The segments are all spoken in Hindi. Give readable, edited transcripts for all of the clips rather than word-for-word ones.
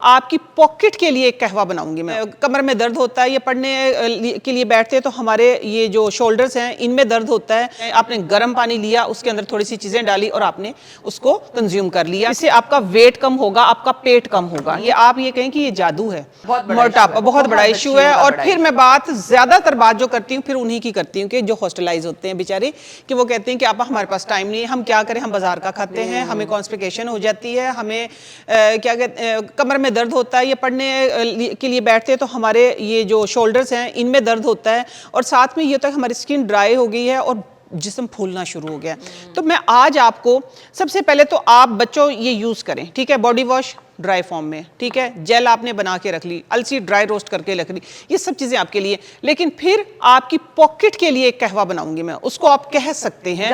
आपकी पॉकेट के लिए एक कहवा बनाऊंगी मैं। कमर में दर्द होता है, ये पढ़ने के लिए बैठते हैं तो हमारे ये जो शोल्डर्स हैं इनमें दर्द होता है। आपने गर्म पानी लिया, उसके अंदर थोड़ी सी चीजें डाली और आपने उसको कंज्यूम कर लिया। इससे आपका वेट कम होगा, आपका पेट कम होगा। ये आप ये कहें कि ये जादू है, मोटापा बहुत बड़ा इशू है। और फिर मैं ज्यादातर बात जो करती हूँ फिर उन्हीं की करती हूँ कि जो हॉस्टलाइज होते हैं बेचारे, कि वो कहते हैं कि आप हमारे पास टाइम नहीं है, हम क्या करें, हम बाजार का खाते हैं, हमें कॉन्स्टिपेशन हो जाती है, हमें क्या कहते हैं कमर में दर्द होता है, ये पढ़ने के लिए बैठते हैं तो हमारे ये जो शोल्डर्स हैं इनमें दर्द होता है। और साथ में ये होता है हमारी स्किन ड्राई हो गई है और जिस्म फूलना शुरू हो गया। तो मैं आज आपको सबसे पहले तो आप बच्चों ये यूज़ करें, ठीक है, बॉडी वॉश ड्राई फॉर्म में, ठीक है, जेल आपने बना के रख ली, अलसी ड्राई रोस्ट करके रख ली, ये सब चीज़ें आपके लिए। लेकिन फिर आपकी पॉकेट के लिए एक कहवा बनाऊंगी मैं, उसको आप कह सकते हैं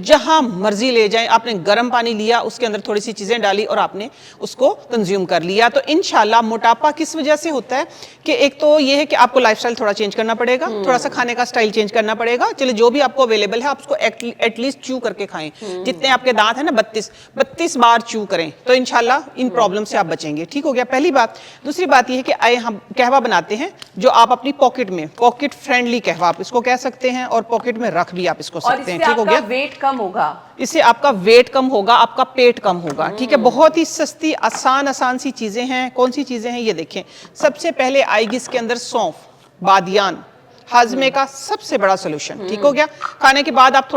जहां मर्जी ले जाएं। आपने गर्म पानी लिया, उसके अंदर थोड़ी सी चीज़ें डाली और आपने उसको कंज्यूम कर लिया। तो इंशाल्लाह मोटापा किस वजह से होता है कि एक तो ये है कि आपको लाइफस्टाइल थोड़ा चेंज करना पड़ेगा, थोड़ा सा खाने का स्टाइल चेंज करना पड़ेगा। चलिए जो भी आपको अवेलेबल है आप उसको एटलीस्ट च्यू करके खाएं। जितने आपके दांत है ना 32 बार च्यू करें तो इंशाल्लाह इन प्रॉब्लम से आप बचेंगे। ठीक हो गया पहली बात। दूसरी बात यह है कि आए हम कहवा बनाते हैं जो आप अपनी पॉकेट में, पॉकेट फ्रेंडली कहवा आप इसको कह सकते हैं और पॉकेट में रख भी आप इसको सकते हैं। ठीक हो गया, वेट कम होगा, इससे आपका वेट कम होगा, आपका पेट कम होगा। ठीक है, बहुत ही सस्ती आसान सी चीजें हैं। कौन सी चीजें हैं ये देखें। सबसे पहले आएगी इसके अंदर सौंफ, बादियान, हाजमे का सबसे बड़ा सोल्यूशन। ठीक हो गया। खाने के बाद आप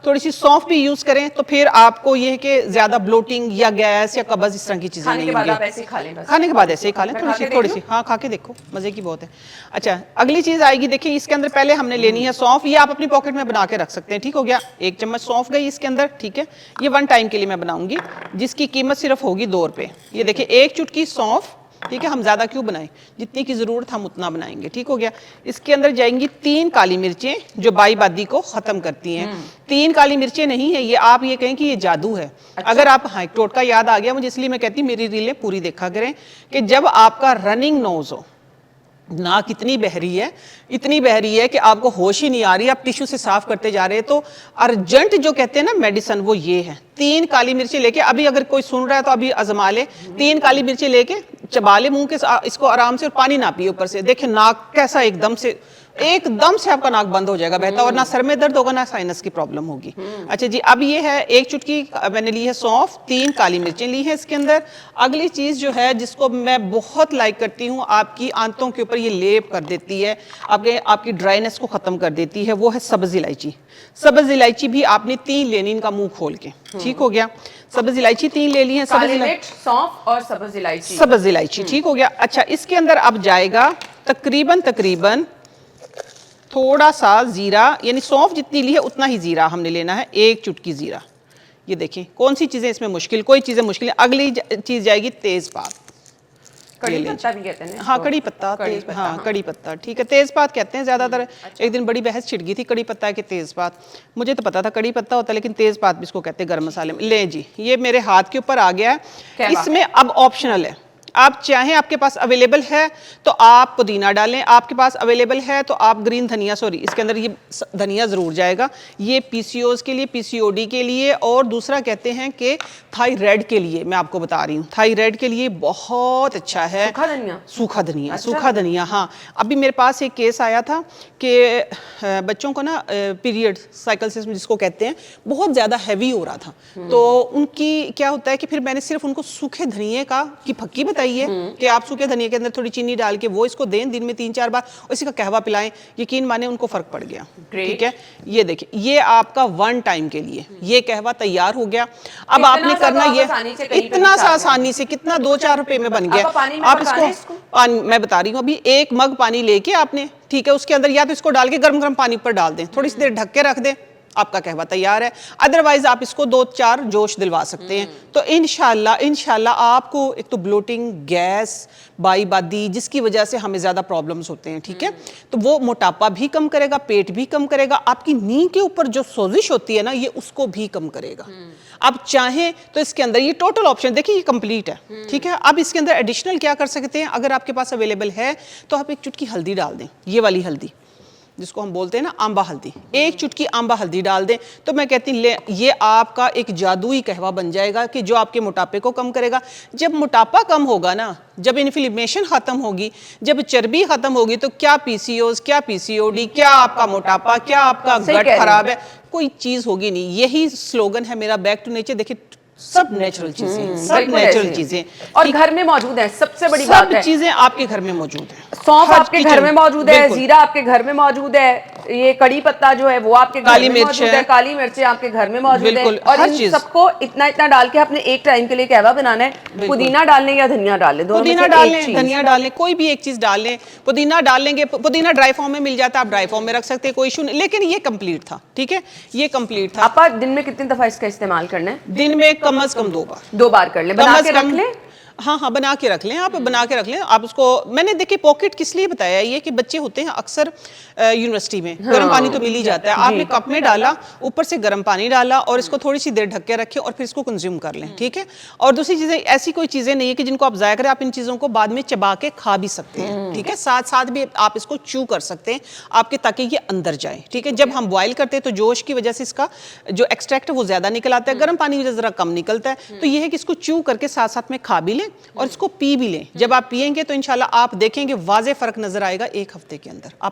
थोड़ी सी सौंफ भी यूज करें तो फिर आपको ये है कि ज्यादा ब्लोटिंग या गैस या कब्ज इस तरह की चीजें नहीं होंगी। खाने के बाद ऐसे ही खा लें, थोड़ी सी हाँ खा के देखो, मजे की बहुत है। अच्छा, अगली चीज आएगी, देखिए इसके अंदर पहले हमने लेनी है सौंफ। ये आप अपनी पॉकेट में बना के रख सकते हैं। ठीक हो गया, 1 चम्मच सौंफ गई इसके अंदर। ठीक है, ये 1 टाइम के लिए मैं बनाऊंगी जिसकी कीमत सिर्फ होगी 2 रुपए। ये देखिए 1 चुटकी सौंफ। ठीक है, हम ज्यादा क्यों बनाएं, जितनी की जरूरत हम उतना बनाएंगे। ठीक हो गया। इसके अंदर जाएंगी 3 काली मिर्चें जो बाईबादी को खत्म करती हैं। 3 काली मिर्चें नहीं है ये, आप ये कहें कि ये जादू है। अच्छा? अगर आप, हाँ, एक टोटका याद आ गया मुझे, इसलिए मैं कहती हूँ मेरी रीलें पूरी देखा करें कि जब आपका रनिंग नोज हो, नाक इतनी बहरी है, इतनी बहरी है कि आपको होश ही नहीं आ रही, आप टिश्यू से साफ करते जा रहे हैं, तो अर्जेंट जो कहते हैं ना मेडिसिन, वो ये है। 3 काली मिर्ची लेके, अभी अगर कोई सुन रहा है तो अभी आजमा ले, 3 काली मिर्ची लेके चबा ले मुंह के, इसको आराम से, और पानी ना पिए ऊपर से। देखिए नाक कैसा एकदम से आपका नाक बंद हो जाएगा बहता, और ना सर में दर्द होगा ना साइनस की प्रॉब्लम होगी। अच्छा जी, अब ये है 1 चुटकी मैंने ली है सौंफ, 3 काली मिर्चें ली है इसके अंदर। अगली चीज जो है जिसको मैं बहुत लाइक करती हूँ, आपकी आंतों के ऊपर ये लेप कर देती है, आपकी ड्राइनेस को खत्म कर देती है, वो है सब्ज इलायची। सब्ज इलायची भी आपने 3 लेनी, इनका मुंह खोल के। ठीक हो गया, सब्ज इलायची 3 ले ली है, सौंफ और सब्ज इलायची। ठीक हो गया। अच्छा, इसके अंदर अब जाएगा तकरीबन थोड़ा सा जीरा, यानी सौंफ जितनी ली है उतना ही जीरा हमने लेना है, 1 चुटकी जीरा। ये देखें कौन सी चीजें इसमें मुश्किल, कोई चीजें मुश्किल है। अगली चीज जाएगी तेजपात, कड़ी पत्ता भी कहते हैं। हाँ, कड़ी पत्ता, हाँ कड़ी पत्ता, ठीक है, तेजपात कहते हैं ज्यादातर। अच्छा। एक दिन बड़ी बहस छिड़ गई थी कड़ी पत्ता के तेजपात, मुझे तो पता था कड़ी पत्ता होता है, लेकिन तेजपात भी इसको कहते हैं गर्म मसाले में। ले जी, ये मेरे हाथ के ऊपर आ गया है। इसमें अब ऑप्शनल है, आप चाहें, आपके पास अवेलेबल है तो आप पुदीना डालें, आपके पास अवेलेबल है तो आप ग्रीन धनिया, सॉरी इसके अंदर ये धनिया ज़रूर जाएगा। ये पीसीओएस के लिए, पीसीओडी के लिए, और दूसरा कहते हैं कि थायराइड के लिए, मैं आपको बता रही हूँ, थायराइड के लिए बहुत अच्छा है सूखा धनिया। अच्छा? सूखा धनिया, हाँ। अभी मेरे पास एक केस आया था कि बच्चों को ना पीरियड साइकिल्स जिसको कहते हैं बहुत ज़्यादा हैवी हो रहा था, तो उनकी क्या होता है कि फिर मैंने सिर्फ उनको सूखे धनिए की फक्की बताई कि आप सूखे धनिया के अंदर थोड़ी चीनी डाल के वो इसको दें दिन में 3-4 बार, और इसी का कहवा पिलाएं। यकीन माने उनको फर्क पड़ गया। ठीक है, ये देखिए, ये आपका 1 टाइम के लिए ये कहवा तैयार हो गया। अब आपने करना ये इतना सा आसानी से, कितना 2-4 रुपए में बन गया। आप इसको पानी, मैं बता रही हूँ, अभी 1 मग पानी लेके आपने, ठीक है, उसके अंदर या तो इसको डाल के गर्म पानी पर डाल दें, थोड़ी सी देर ढक के रख दें, आपका कहवा तैयार है। अदरवाइज आप इसको 2-4 जोश दिलवा सकते हैं। तो इंशाल्लाह आपको एक तो ब्लोटिंग, गैस, बाईबादी, जिसकी वजह से हमें ज्यादा प्रॉब्लम्स होते हैं, ठीक है, तो वो मोटापा भी कम करेगा, पेट भी कम करेगा, आपकी नी के ऊपर जो सोजिश होती है ना, ये उसको भी कम करेगा। आप चाहें तो इसके अंदर ये टोटल ऑप्शन देखिए, ये कंप्लीट है। ठीक है, अब इसके अंदर एडिशनल क्या कर सकते हैं, अगर आपके पास अवेलेबल है तो आप 1 चुटकी हल्दी डाल दें, ये वाली हल्दी, जिसको हम बोलते हैं ना आंबा हल्दी, 1 चुटकी आंबा हल्दी डाल दें तो मैं कहती हूँ ले ये आपका एक जादुई कहवा बन जाएगा कि जो आपके मोटापे को कम करेगा। जब मोटापा कम होगा ना, जब इन्फ्लेमेशन खत्म होगी, जब चर्बी खत्म होगी, तो क्या पीसीओएस, क्या पीसीओडी, क्या आपका मोटापा, क्या आपका गट खराब है, कोई चीज होगी नहीं। यही स्लोगन है मेरा बैक टू नेचर। देखिए सब नेचुरल चीजें हैं, सब नेचुरल चीजें और घर में मौजूद है, सबसे बड़ी बात है। सब चीजें आपके घर में मौजूद है। सौंफ आपके घर में मौजूद है, जीरा आपके घर में मौजूद है, ये कड़ी पत्ता जो है वो आपके घर में मौजूद है, काली मिर्चें आपके घर में मौजूद है। और इन सबको इतना इतना डाल के आपने एक टाइम के लिए कहवा बनाना है। पुदीना डाल लें या धनिया डाल लें, पुदीना डाल लें, धनिया डाल लें, कोई भी एक चीज डाल लें। पुदीना डाल लेंगे, पुदीना ड्राई फॉर्म में मिल जाता है, आप ड्राई फॉर्म में रख सकते हैं, कोई इशू नहीं। लेकिन ये कंप्लीट था, ठीक है, ये कंप्लीट था। आप दिन में कितनी दफा इसका इस्तेमाल करना है? दिन में कम से कम 2 बार, 2 बार कर ले, बना के रख लें। हाँ हाँ, बना के रख लें, आप बना के रख लें। आप उसको, मैंने देखिए पॉकेट किस लिए बताया, ये कि बच्चे होते हैं अक्सर यूनिवर्सिटी में, गर्म पानी तो मिल ही जाता है, आपने कप में डाला, ऊपर से गर्म पानी डाला और इसको थोड़ी सी देर ढक के रखें और फिर इसको कंज्यूम कर लें, ठीक है। और दूसरी चीजें, ऐसी कोई चीजें नहीं है कि जिनको आप जाया करें, आप इन चीजों को बाद में चबा के खा भी सकते हैं, ठीक है। साथ साथ भी आप इसको चू कर सकते हैं आपके, ताकि ये अंदर जाए, ठीक है। जब हम बॉयल करते हैं तो जोश की वजह से इसका जो एक्सट्रैक्ट है वो ज्यादा निकल आता है, गर्म पानी में जरा कम निकलता है। तो ये है कि इसको चू करके साथ साथ में खा भी लें और इसको पी भी लें। जब आप पिएंगे तो इंशाल्लाह आप देखेंगे वाज़े फर्क नजर आएगा 1 हफ्ते के अंदर। आप